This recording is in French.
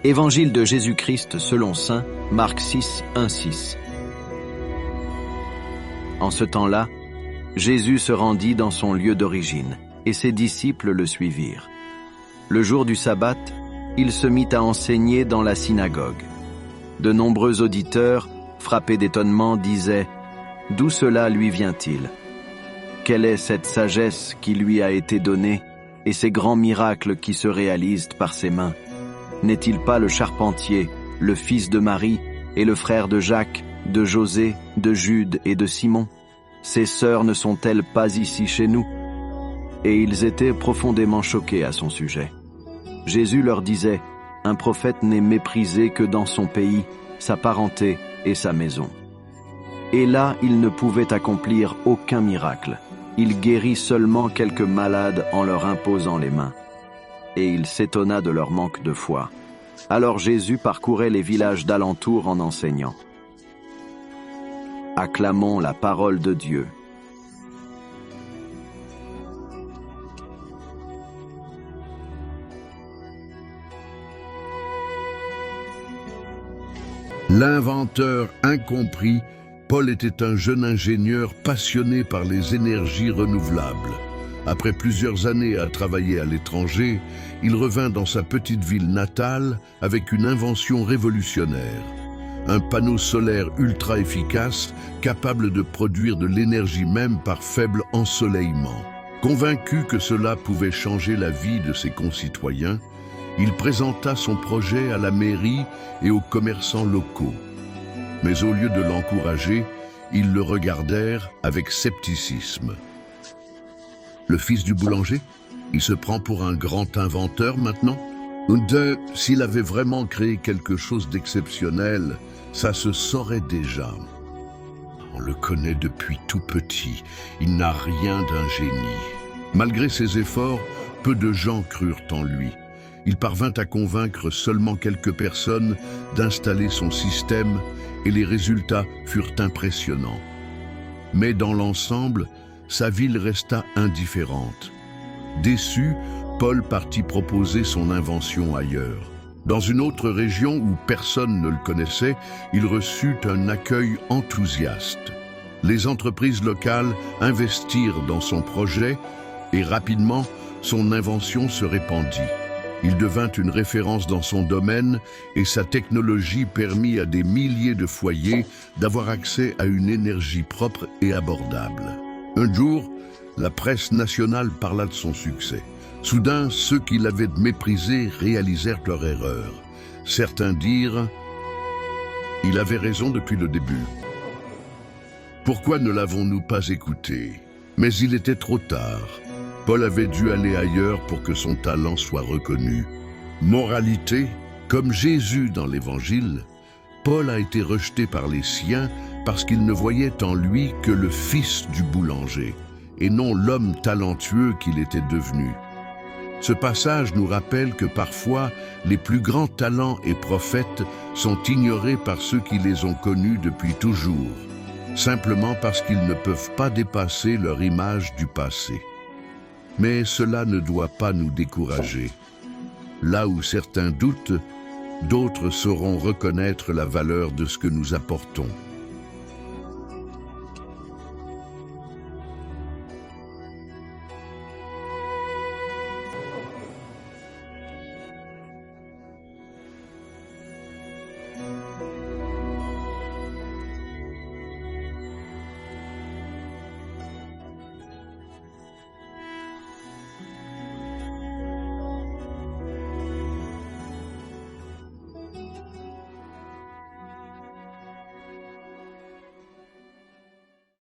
Évangile de Jésus-Christ selon saint Marc 6, 1-6. En ce temps-là, Jésus se rendit dans son lieu d'origine, et ses disciples le suivirent. Le jour du sabbat, il se mit à enseigner dans la synagogue. De nombreux auditeurs, frappés d'étonnement, disaient « D'où cela lui vient-il? Quelle est cette sagesse qui lui a été donnée et ces grands miracles qui se réalisent par ses mains? N'est-il pas le charpentier, le fils de Marie et le frère de Jacques, de José, de Jude et de Simon? Ses sœurs ne sont-elles pas ici chez nous ?» Et ils étaient profondément choqués à son sujet. Jésus leur disait « Un prophète n'est méprisé que dans son pays, sa parenté et sa maison. » Et là, il ne pouvait accomplir aucun miracle. Il guérit seulement quelques malades en leur imposant les mains. Et il s'étonna de leur manque de foi. Alors Jésus parcourait les villages d'alentour en enseignant. Acclamons la parole de Dieu. L'inventeur incompris, Paul était un jeune ingénieur passionné par les énergies renouvelables. Après plusieurs années à travailler à l'étranger, il revint dans sa petite ville natale avec une invention révolutionnaire. Un panneau solaire ultra efficace, capable de produire de l'énergie même par faible ensoleillement. Convaincu que cela pouvait changer la vie de ses concitoyens, il présenta son projet à la mairie et aux commerçants locaux. Mais au lieu de l'encourager, ils le regardèrent avec scepticisme. Le fils du boulanger? Il se prend pour un grand inventeur maintenant? S'il avait vraiment créé quelque chose d'exceptionnel, ça se saurait déjà. On le connaît depuis tout petit, il n'a rien d'un génie. Malgré ses efforts, peu de gens crurent en lui. Il parvint à convaincre seulement quelques personnes d'installer son système et les résultats furent impressionnants. Mais dans l'ensemble, sa ville resta indifférente. Déçu, Paul partit proposer son invention ailleurs. Dans une autre région où personne ne le connaissait, il reçut un accueil enthousiaste. Les entreprises locales investirent dans son projet et rapidement, son invention se répandit. Il devint une référence dans son domaine et sa technologie permit à des milliers de foyers d'avoir accès à une énergie propre et abordable. Un jour, la presse nationale parla de son succès. Soudain, ceux qui l'avaient méprisé réalisèrent leur erreur. Certains dirent « Il avait raison depuis le début. Pourquoi ne l'avons-nous pas écouté ?» Mais il était trop tard. Paul avait dû aller ailleurs pour que son talent soit reconnu. Moralité, comme Jésus dans l'Évangile, Paul a été rejeté par les siens parce qu'il ne voyait en lui que le fils du boulanger, et non l'homme talentueux qu'il était devenu. Ce passage nous rappelle que parfois, les plus grands talents et prophètes sont ignorés par ceux qui les ont connus depuis toujours, simplement parce qu'ils ne peuvent pas dépasser leur image du passé. Mais cela ne doit pas nous décourager. Là où certains doutent, d'autres sauront reconnaître la valeur de ce que nous apportons.